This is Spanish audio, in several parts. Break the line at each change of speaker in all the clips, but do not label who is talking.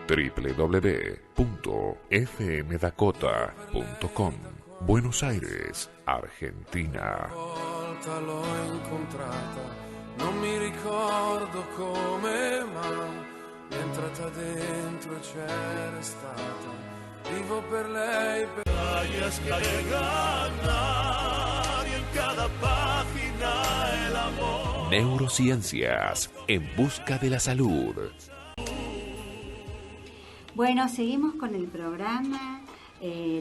www.fmdakota.com. Buenos Aires, Argentina.
Volta l'ho incontrata, non mi ricordo come, ma mi è entrata dentro e c'era stata. Vivo per lei, per
y es que llega nadie en cada página el amor.
Neurociencias, en busca de la salud.
Bueno, seguimos con el programa.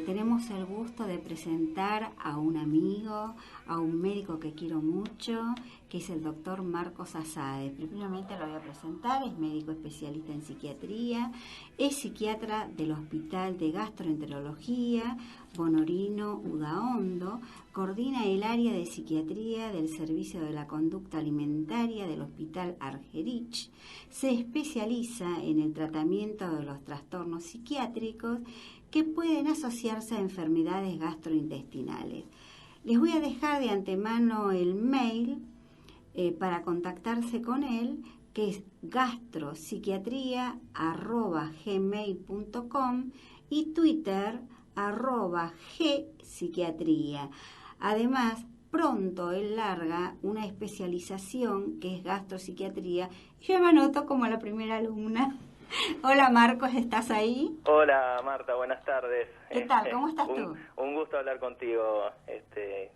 Tenemos el gusto de presentar a un amigo, a un médico que quiero mucho, que es el doctor Marcos Asade. Primeramente lo voy a presentar, es médico especialista en psiquiatría, es psiquiatra del Hospital de Gastroenterología Bonorino Udaondo, coordina el área de psiquiatría del Servicio de la Conducta Alimentaria del Hospital Argerich, se especializa en el tratamiento de los trastornos psiquiátricos que pueden asociarse a enfermedades gastrointestinales. Les voy a dejar de antemano el mail para contactarse con él, que es gastropsiquiatria@gmail.com y Twitter @gpsiquiatría. Además, pronto él larga una especialización que es gastropsiquiatría. Yo me anoto como la primera alumna. Hola Marcos, ¿estás ahí?
Hola Marta, buenas tardes.
¿Qué tal? ¿Cómo estás tú?
Un gusto hablar contigo,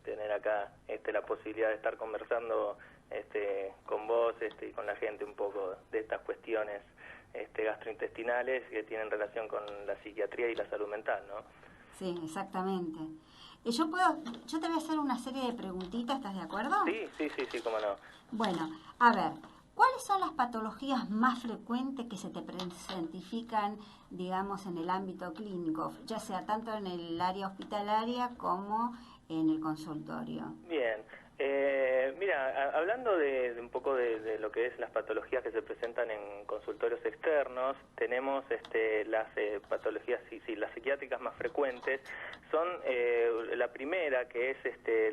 tener acá la posibilidad de estar conversando con vos y con la gente un poco de estas cuestiones gastrointestinales que tienen relación con la psiquiatría y la salud mental, ¿no?
Sí, exactamente. Yo te voy a hacer una serie de preguntitas, ¿estás de acuerdo?
Sí, cómo no.
Bueno, a ver, ¿cuáles son las patologías más frecuentes que se te presentifican, digamos, en el ámbito clínico, ya sea tanto en el área hospitalaria como en el consultorio?
Bien. Mira, hablando de un poco de lo que es las patologías que se presentan en consultorios externos, tenemos las patologías, las psiquiátricas más frecuentes son la primera, que es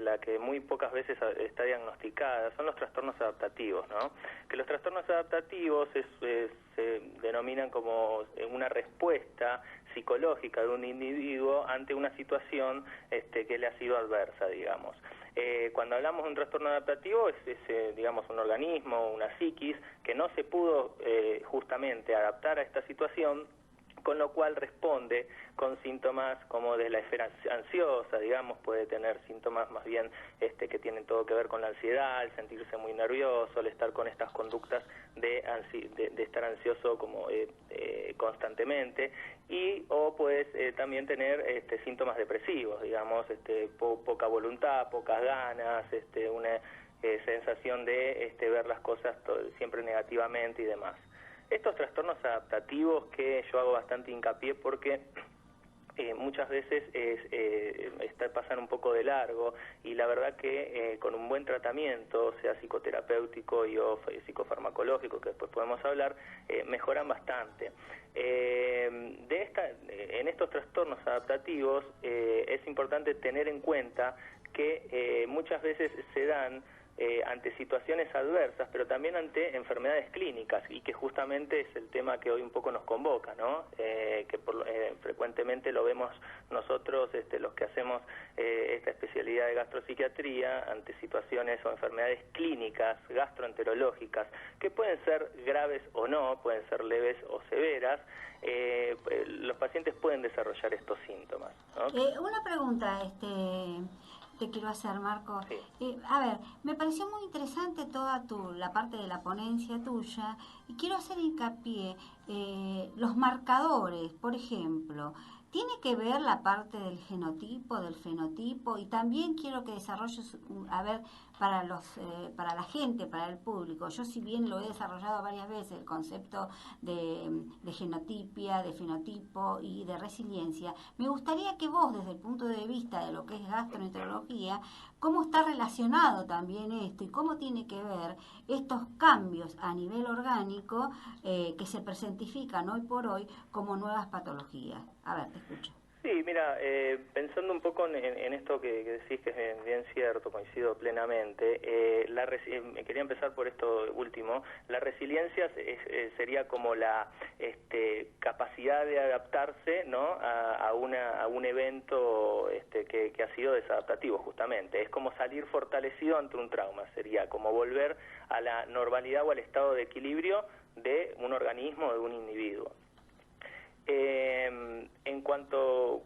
la que muy pocas veces está diagnosticada, son los trastornos adaptativos, ¿no? Que los trastornos adaptativos se denominan como una respuesta psicológica de un individuo ante una situación que le ha sido adversa, digamos. Cuando hablamos de un trastorno adaptativo es digamos, un organismo, una psiquis, que no se pudo justamente adaptar a esta situación, con lo cual responde con síntomas como de la esfera ansiosa, digamos, puede tener síntomas más bien que tienen todo que ver con la ansiedad, el sentirse muy nervioso, el estar con estas conductas de estar ansioso como constantemente, o puedes también tener síntomas depresivos, digamos, poca voluntad, pocas ganas, una sensación de ver las cosas siempre negativamente y demás. Estos trastornos adaptativos, que yo hago bastante hincapié porque muchas veces pasan un poco de largo, y la verdad que con un buen tratamiento, sea psicoterapéutico y o psicofarmacológico, que después podemos hablar, mejoran bastante. En estos trastornos adaptativos es importante tener en cuenta que muchas veces se dan ante situaciones adversas, pero también ante enfermedades clínicas, y que justamente es el tema que hoy un poco nos convoca, ¿no? Que frecuentemente lo vemos nosotros, los que hacemos esta especialidad de gastropsiquiatría, ante situaciones o enfermedades clínicas gastroenterológicas, que pueden ser graves o no, pueden ser leves o severas. Los pacientes pueden desarrollar estos síntomas, ¿no?
Una pregunta, te quiero hacer, Marco.
Sí.
A ver, me pareció muy interesante toda la parte de la ponencia tuya, y quiero hacer hincapié, los marcadores, por ejemplo, ¿tiene que ver la parte del genotipo, del fenotipo? Y también quiero que desarrolles, a ver, para la gente, para el público. Yo, si bien lo he desarrollado varias veces, el concepto de genotipia, de fenotipo y de resiliencia, me gustaría que vos, desde el punto de vista de lo que es gastroenterología, cómo está relacionado también esto y cómo tiene que ver estos cambios a nivel orgánico que se presentifican hoy por hoy como nuevas patologías. A ver, te escucho.
Sí, mira, pensando un poco en esto que decís, que es bien cierto, coincido plenamente, quería empezar por esto último. La resiliencia sería como la capacidad de adaptarse, ¿no?, a un evento que ha sido desadaptativo, justamente. Es como salir fortalecido ante un trauma, sería como volver a la normalidad o al estado de equilibrio de un organismo, de un individuo.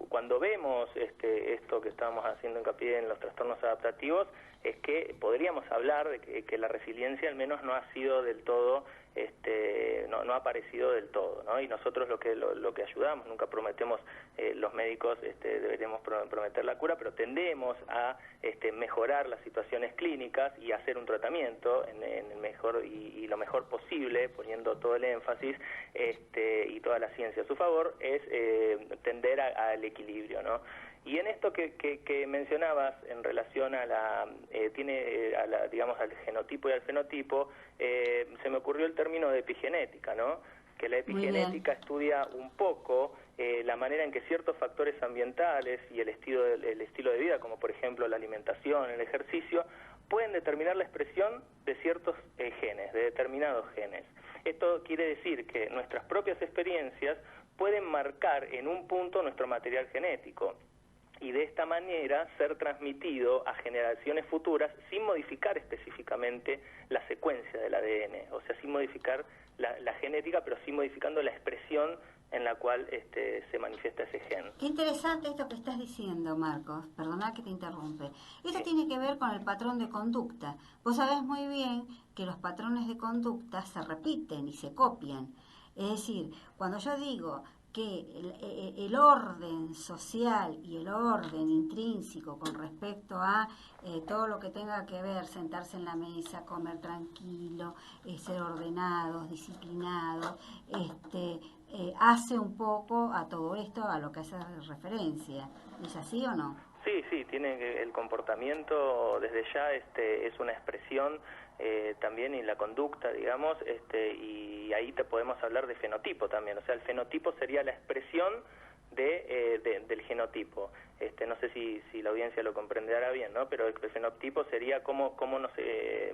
Cuando vemos esto que estábamos haciendo hincapié en los trastornos adaptativos, es que podríamos hablar de que la resiliencia al menos no ha sido del todo, no ha aparecido del todo, ¿no? Y nosotros lo que ayudamos, nunca prometemos, los médicos deberíamos prometer la cura, pero tendemos a mejorar las situaciones clínicas y hacer un tratamiento en el mejor y lo mejor posible, poniendo todo el énfasis y toda la ciencia a su favor, es tender al equilibrio, ¿no? Y en esto que mencionabas en relación a digamos, al genotipo y al fenotipo, se me ocurrió el término de epigenética, ¿no? Que la epigenética estudia un poco la manera en que ciertos factores ambientales y el estilo de vida, como por ejemplo la alimentación, el ejercicio, pueden determinar la expresión de ciertos genes, de determinados genes. Esto quiere decir que nuestras propias experiencias pueden marcar en un punto nuestro material genético, y de esta manera ser transmitido a generaciones futuras sin modificar específicamente la secuencia del ADN, o sea, sin modificar la genética, pero sí modificando la expresión en la cual se manifiesta ese gen.
Qué interesante esto que estás diciendo, Marcos. Perdona que te interrumpe. Esto tiene que ver con el patrón de conducta. Vos sabés muy bien que los patrones de conducta se repiten y se copian. Es decir, cuando yo digo que el orden social y el orden intrínseco con respecto a todo lo que tenga que ver, sentarse en la mesa, comer tranquilo, ser ordenados, disciplinados, hace un poco a todo esto a lo que hace referencia. ¿Es así o no?
Sí, tiene el comportamiento desde ya es una expresión también, y la conducta, digamos, y ahí te podemos hablar de fenotipo también. O sea, el fenotipo sería la expresión del genotipo. No sé si la audiencia lo comprenderá bien, ¿no? Pero el fenotipo sería cómo nos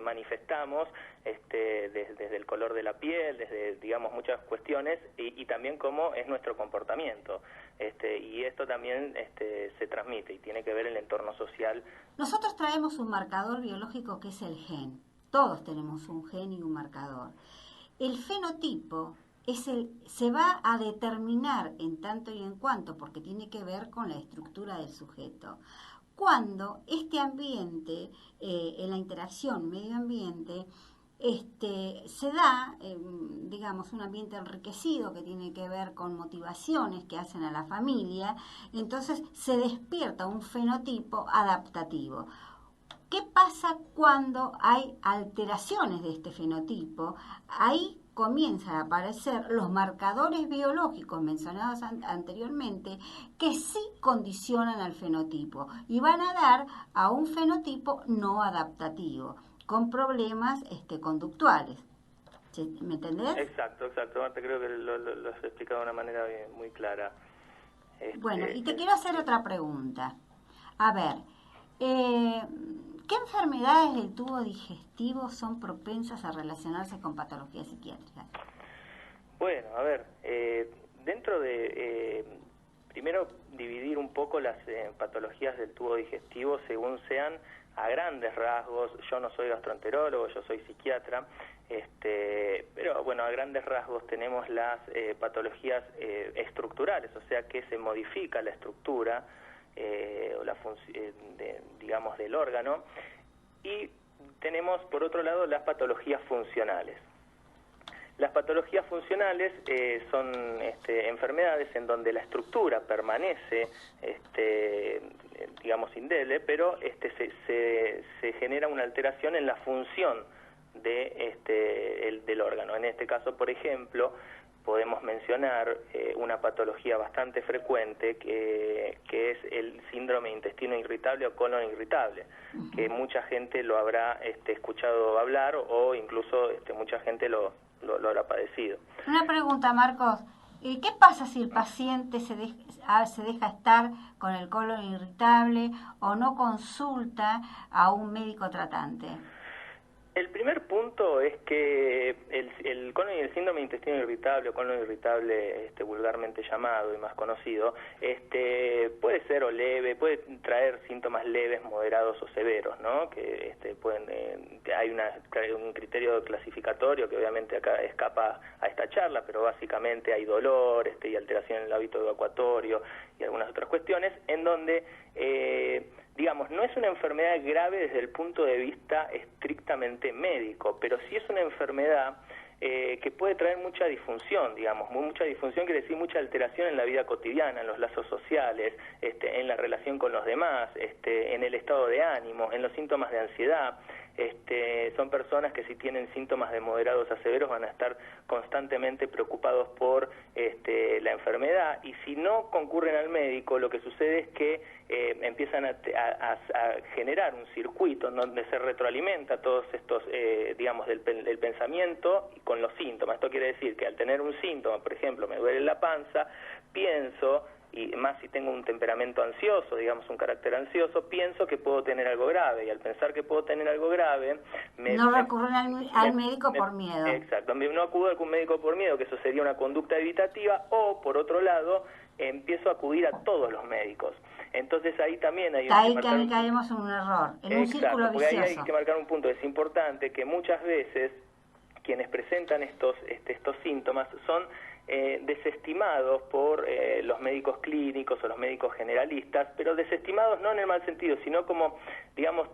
manifestamos desde el color de la piel, desde, digamos, muchas cuestiones, y también cómo es nuestro comportamiento. Y esto también se transmite y tiene que ver el entorno social.
Nosotros traemos un marcador biológico que es el gen. Todos tenemos un gen y un marcador. El fenotipo se va a determinar en tanto y en cuanto, porque tiene que ver con la estructura del sujeto. Cuando este ambiente, en la interacción medio-ambiente, se da, digamos, un ambiente enriquecido que tiene que ver con motivaciones que hacen a la familia, entonces se despierta un fenotipo adaptativo. ¿Qué pasa cuando hay alteraciones de este fenotipo? Ahí comienzan a aparecer los marcadores biológicos mencionados anteriormente que sí condicionan al fenotipo y van a dar a un fenotipo no adaptativo, con problemas conductuales. ¿Me entendés?
Exacto, Marta, creo que lo has explicado de una manera muy clara.
Bueno, y te quiero hacer otra pregunta. A ver, ¿qué enfermedades del tubo digestivo son propensas a relacionarse con patologías psiquiátricas?
Bueno, a ver, dentro de... primero, dividir un poco las patologías del tubo digestivo según sean a grandes rasgos. Yo no soy gastroenterólogo, yo soy psiquiatra, pero bueno, a grandes rasgos tenemos las patologías estructurales, o sea que se modifica la estructura o la digamos, del órgano, y tenemos por otro lado las patologías funcionales. Las patologías funcionales son enfermedades en donde la estructura permanece, digamos, indeleble, pero se genera una alteración en la función del órgano. En este caso, por ejemplo, podemos mencionar una patología bastante frecuente que es el síndrome de intestino irritable o colon irritable, que mucha gente lo habrá escuchado hablar o incluso mucha gente lo habrá padecido.
Una pregunta, Marcos. ¿Qué pasa si el paciente se deja estar con el colon irritable o no consulta a un médico tratante?
El primer punto es que el colon y el síndrome de intestino irritable o colon irritable vulgarmente llamado y más conocido, puede ser o leve, puede traer síntomas leves, moderados o severos, ¿no? Que hay un criterio clasificatorio que obviamente acá escapa a esta charla, pero básicamente hay dolor y alteración en el hábito evacuatorio y algunas otras cuestiones en donde digamos, no es una enfermedad grave desde el punto de vista estrictamente médico, pero sí es una enfermedad que puede traer mucha disfunción, digamos, mucha disfunción quiere decir mucha alteración en la vida cotidiana, en los lazos sociales, en la relación con los demás, en el estado de ánimo, en los síntomas de ansiedad. Son personas que si tienen síntomas de moderados a severos van a estar constantemente preocupados por la enfermedad, y si no concurren al médico, lo que sucede es que empiezan a generar un circuito en donde se retroalimenta todos estos, digamos, del pensamiento con los síntomas. Esto quiere decir que al tener un síntoma, por ejemplo, me duele la panza, pienso, y más si tengo un temperamento ansioso, digamos un carácter ansioso, pienso que puedo tener algo grave, y al pensar que puedo tener algo grave...
No recurren al médico por miedo.
Exacto, no acudo a algún médico por miedo, que eso sería una conducta evitativa, o por otro lado, empiezo a acudir a todos los médicos. Entonces ahí también hay
caemos en un error, en un círculo vicioso.
Ahí hay que marcar un punto, es importante que muchas veces quienes presentan estos síntomas son desestimados por los médicos clínicos o los médicos generalistas, pero desestimados no en el mal sentido, sino como, digamos,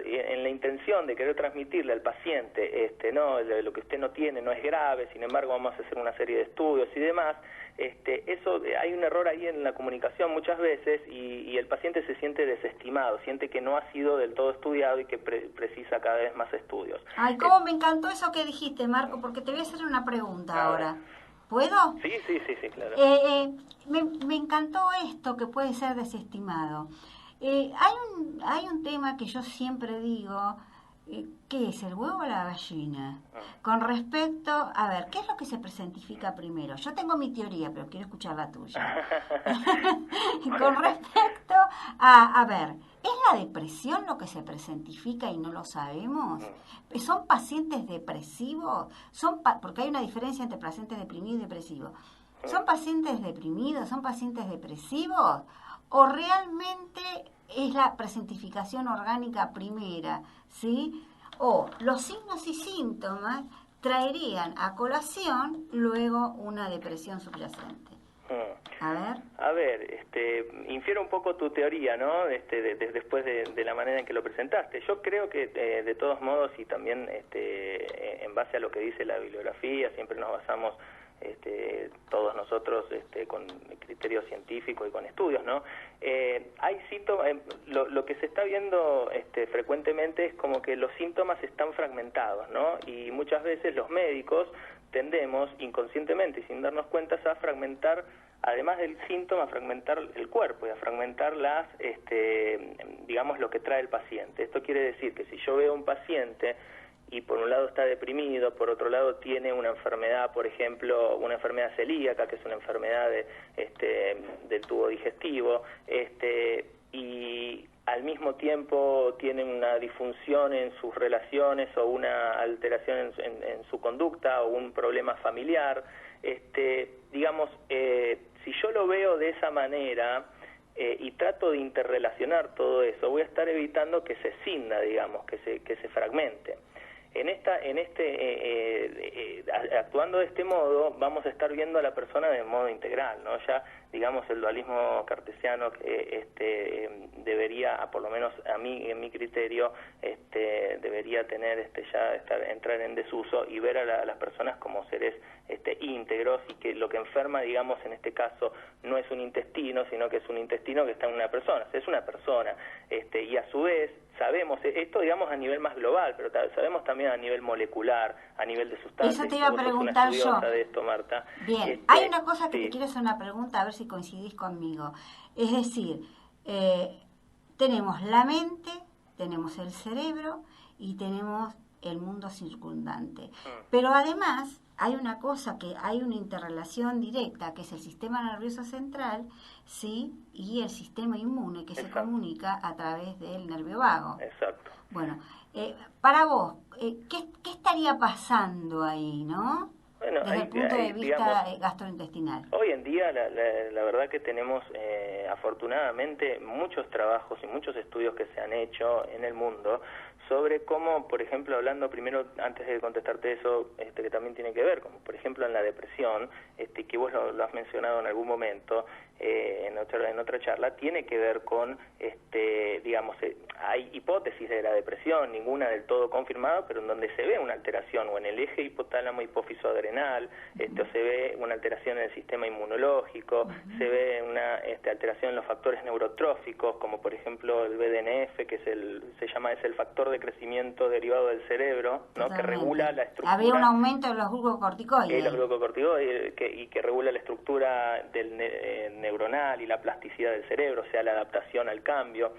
en la intención de querer transmitirle al paciente, no, lo que usted no tiene no es grave, sin embargo vamos a hacer una serie de estudios y demás. Eso hay un error ahí en la comunicación muchas veces, y el paciente se siente desestimado, siente que no ha sido del todo estudiado y que precisa cada vez más estudios.
Ay, cómo me encantó eso que dijiste, Marco, porque te voy a hacer una pregunta ahora. ¿Puedo?
Sí, claro.
Me encantó esto que puede ser desestimado. Hay un tema que yo siempre digo, ¿qué es el huevo o la gallina? Con respecto, a ver, ¿qué es lo que se presentifica primero? Yo tengo mi teoría, pero quiero escuchar la tuya. Con respecto a ver, ¿es la depresión lo que se presentifica y no lo sabemos? ¿Son pacientes depresivos? Porque hay una diferencia entre pacientes deprimidos y depresivos. ¿Son pacientes deprimidos? ¿Son pacientes depresivos? ¿O realmente es la presentificación orgánica primera? ¿Sí? O los signos y síntomas traerían a colación luego una depresión subyacente. A ver,
infiero un poco tu teoría, ¿no? Después de la manera en que lo presentaste. Yo creo que de todos modos, y también en base a lo que dice la bibliografía, siempre nos basamos todos nosotros con criterio científico y con estudios, ¿no? Hay síntomas, lo que se está viendo frecuentemente es como que los síntomas están fragmentados, ¿no? Y muchas veces los médicos tendemos inconscientemente y sin darnos cuenta a fragmentar, además del síntoma, a fragmentar el cuerpo y a fragmentar digamos, lo que trae el paciente. Esto quiere decir que si yo veo un paciente y por un lado está deprimido, por otro lado tiene una enfermedad, por ejemplo, una enfermedad celíaca, que es una enfermedad del tubo digestivo, y al mismo tiempo tiene una disfunción en sus relaciones o una alteración en su conducta o un problema familiar, digamos, si yo lo veo de esa manera y trato de interrelacionar todo eso, voy a estar evitando que se cinda, digamos, que se fragmente. Actuando de este modo, vamos a estar viendo a la persona de modo integral, ¿no? Ya, digamos, el dualismo cartesiano debería, por lo menos a mí, en mi criterio, debería tener entrar en desuso y ver a las personas como seres íntegros, y que lo que enferma, digamos, en este caso, no es un intestino, sino que es un intestino que está en una persona, es una persona, y a su vez sabemos, esto digamos a nivel más global, pero sabemos también a nivel molecular, a nivel de sustancias.
Eso te iba a preguntar yo.
De esto, Marta.
Bien, hay una cosa que te quiero hacer una pregunta, a ver si coincidís conmigo. Es decir, tenemos la mente, tenemos el cerebro y tenemos el mundo circundante. Pero además hay una cosa que hay una interrelación directa, que es el sistema nervioso central, ¿sí? Y el sistema inmune, que se comunica a través del nervio vago.
Exacto.
Bueno, para vos, ¿qué estaría pasando ahí, no?
Bueno,
desde el punto de vista gastrointestinal.
Hoy en día la verdad que tenemos afortunadamente muchos trabajos y muchos estudios que se han hecho en el mundo sobre cómo, por ejemplo, hablando primero, antes de contestarte eso, que también tiene que ver, como por ejemplo en la depresión, que vos lo has mencionado en algún momento, en otra charla, tiene que ver con, digamos, hay hipótesis de la depresión, ninguna del todo confirmada, pero en donde se ve una alteración o en el eje hipotálamo hipófiso adrenal, o se ve una alteración en el sistema inmunológico, se ve una alteración en los factores neurotróficos, como por ejemplo el BDNF, que es el factor de crecimiento derivado del cerebro, ¿no? Que regula la estructura.
Había un aumento de los glucocorticoides.
Los glucocorticoides y que regula la estructura del neuronal y la plasticidad del cerebro, o sea, la adaptación al cambio.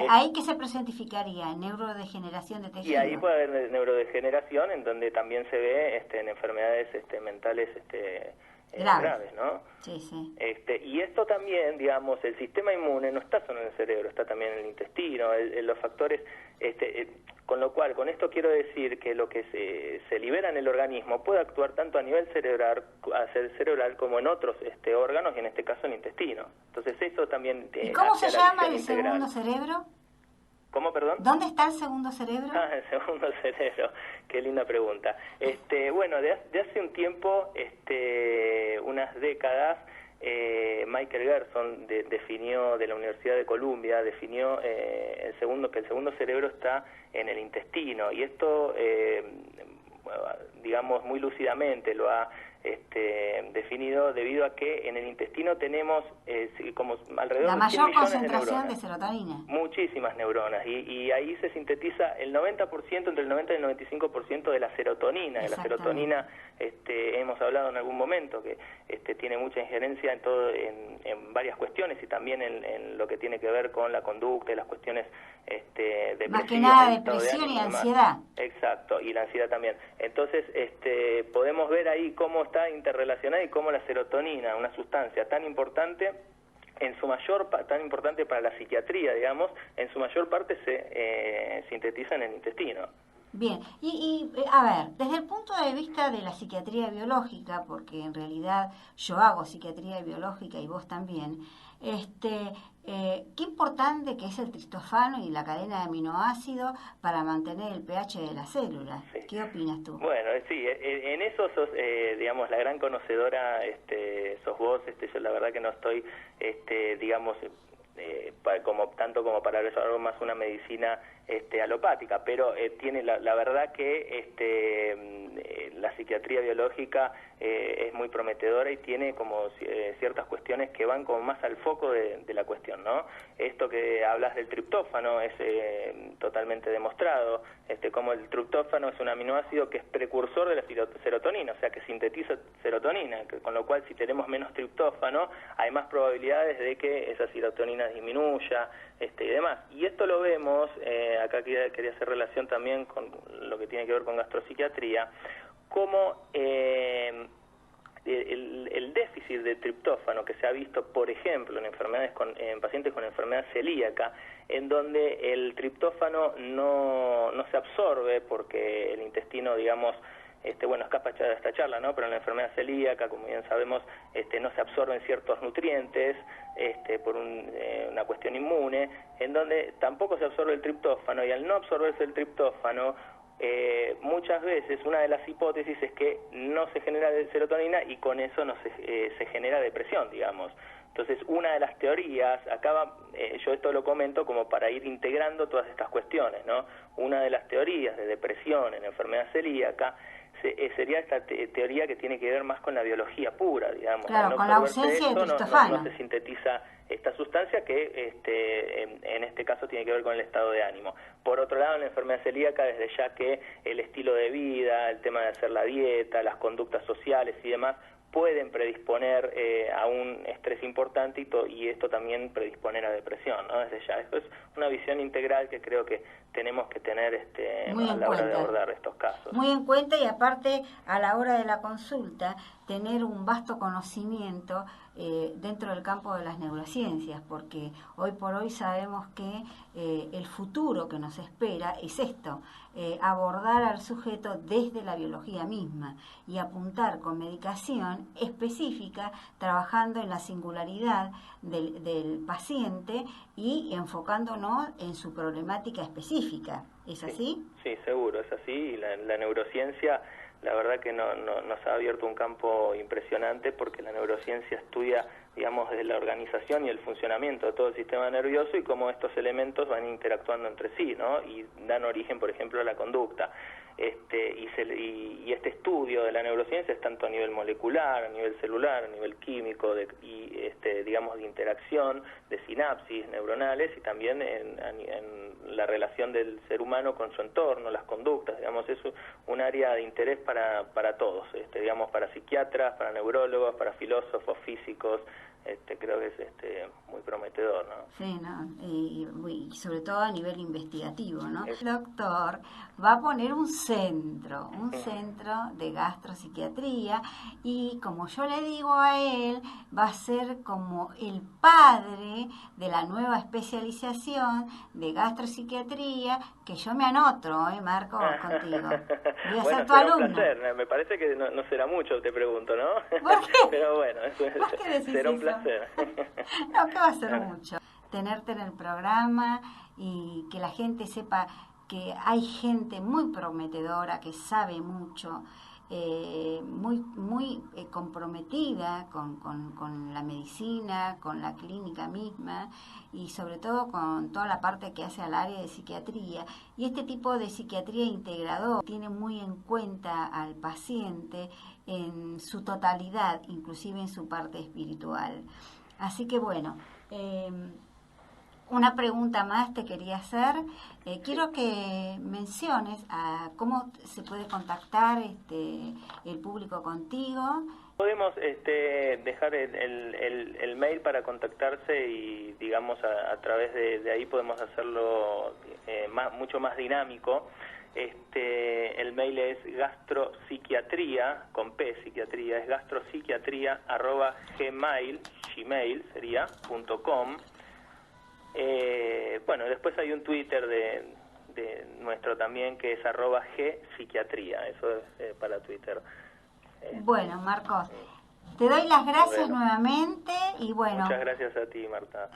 ¿Ahí qué se presentificaría? ¿Neurodegeneración de tejido?
Y ahí puede haber neurodegeneración, en donde también se ve en enfermedades mentales graves, ¿no?
Sí, sí.
Y esto también, digamos, el sistema inmune no está solo en el cerebro, está también en el intestino, los factores, con lo cual, con esto quiero decir que lo que se libera en el organismo puede actuar tanto a nivel cerebral como en otros órganos, y en este caso en el intestino. Entonces eso también...
¿Y cómo se llama el segundo cerebro?
¿Cómo, perdón?
¿Dónde está el segundo cerebro?
El segundo cerebro, qué linda pregunta. Bueno, de hace un tiempo, unas décadas, Michael Gerson definió, de la Universidad de Columbia, definió que el segundo cerebro está en el intestino, y esto, digamos, muy lúcidamente lo ha definido debido a que en el intestino tenemos como alrededor
de 100 millones de neuronas. La mayor concentración de serotonina.
Muchísimas neuronas, y ahí se sintetiza el 90%, entre el 90 y el 95% de la serotonina. La serotonina, hemos hablado en algún momento, que tiene mucha injerencia en varias cuestiones, y también en lo que tiene que ver con la conducta y las cuestiones depresivas.
Más que nada depresión y ansiedad.
Exacto, y la ansiedad también. Entonces, podemos ver ahí cómo está interrelacionada y cómo la serotonina, una sustancia tan importante, tan importante para la psiquiatría, digamos, en su mayor parte se sintetiza en el intestino.
Bien, y a ver, desde el punto de vista de la psiquiatría biológica, porque en realidad yo hago psiquiatría biológica y vos también, qué importante que es el triptófano y la cadena de aminoácidos para mantener el pH de la célula. Sí. ¿Qué opinas tú?
Bueno, sí, en eso sos, digamos, la gran conocedora, sos vos. Yo la verdad que no estoy, digamos, tanto como para algo más una medicina alopática, pero tiene la verdad que la psiquiatría biológica es muy prometedora y tiene como ciertas cuestiones que van como más al foco de la cuestión, ¿no? Esto que hablas del triptófano es totalmente demostrado, como el triptófano es un aminoácido que es precursor de la serotonina, o sea que sintetiza serotonina, con lo cual si tenemos menos triptófano hay más probabilidades de que esa serotonina disminuya, y demás. Y esto lo vemos, acá quería hacer relación también con lo que tiene que ver con gastropsiquiatría, como el déficit de triptófano que se ha visto, por ejemplo, en pacientes con enfermedad celíaca, en donde el triptófano no se absorbe porque el intestino, digamos, escapa de esta charla, ¿no? Pero en la enfermedad celíaca, como bien sabemos, no se absorben ciertos nutrientes por una cuestión inmune, en donde tampoco se absorbe el triptófano, y al no absorberse el triptófano, muchas veces una de las hipótesis es que no se genera serotonina y con eso no se genera depresión, digamos. Entonces, una de las teorías, yo esto lo comento como para ir integrando todas estas cuestiones, ¿no? Una de las teorías de depresión en enfermedad celíaca sería esta teoría que tiene que ver más con la biología pura, digamos.
Claro,
no
con la ausencia de triptófano.
No se sintetiza esta sustancia que en este caso tiene que ver con el estado de ánimo. Por otro lado, en la enfermedad celíaca, desde ya que el estilo de vida, el tema de hacer la dieta, las conductas sociales y demás, pueden predisponer a un estrés importante y esto también predisponer a depresión, ¿no? Desde ya, esto es una visión integral que creo que tenemos que tener a la hora de abordar estos casos.
Muy en cuenta, y aparte a la hora de la consulta tener un vasto conocimiento dentro del campo de las neurociencias, porque hoy por hoy sabemos que el futuro que nos espera es esto, abordar al sujeto desde la biología misma y apuntar con medicación específica, trabajando en la singularidad del paciente y enfocándonos en su problemática específica. ¿Es así?
Sí, seguro, es así. Y la neurociencia, la verdad que nos ha abierto un campo impresionante, porque la neurociencia estudia, digamos, desde la organización y el funcionamiento de todo el sistema nervioso y cómo estos elementos van interactuando entre sí, ¿no? Y dan origen, por ejemplo, a la conducta. Y este estudio de la neurociencia es tanto a nivel molecular, a nivel celular, a nivel químico, digamos, de interacción, de sinapsis neuronales, y también en la relación del ser humano con su entorno, las conductas, digamos, es un área de interés para todos, digamos, para psiquiatras, para neurólogos, para filósofos, físicos. Creo que es muy prometedor, ¿no?
Sí, ¿no? Y sobre todo a nivel investigativo, ¿no? El doctor va a poner un centro de gastropsiquiatría, y como yo le digo a él, va a ser como el padre de la nueva especialización de gastropsiquiatría, que yo me anoto, Marco, contigo. Voy a ser tu alumno.
Un placer. Me parece que no será mucho, te pregunto, ¿no?
¿Por qué?
Pero bueno,
¿Por qué decís
será un
eso?
placer.
No, que va a ser mucho. Tenerte en el programa y que la gente sepa que hay gente muy prometedora, que sabe mucho, muy comprometida con la medicina, con la clínica misma, y sobre todo con toda la parte que hace al área de psiquiatría. Y este tipo de psiquiatría integrador tiene muy en cuenta al paciente en su totalidad, inclusive en su parte espiritual. Así que bueno, una pregunta más te quería hacer. Quiero que menciones a cómo se puede contactar el público contigo.
Podemos dejar el mail para contactarse, y digamos a través de ahí podemos hacerlo mucho más dinámico. El mail es gastropsiquiatría, con P, psiquiatría, es gmail.com. Bueno, después hay un Twitter de nuestro también, que es @gpsiquiatría, eso es para Twitter.
Bueno, Marcos, te doy las gracias nuevamente, y bueno.
Muchas gracias a ti, Marta.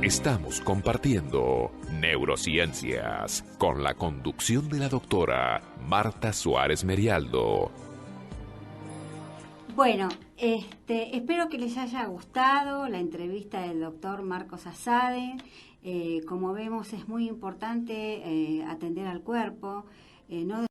Estamos compartiendo Neurociencias con la conducción de la doctora Marta Suárez Merialdo.
Bueno, espero que les haya gustado la entrevista del doctor Marcos Asade. Como vemos, es muy importante atender al cuerpo, no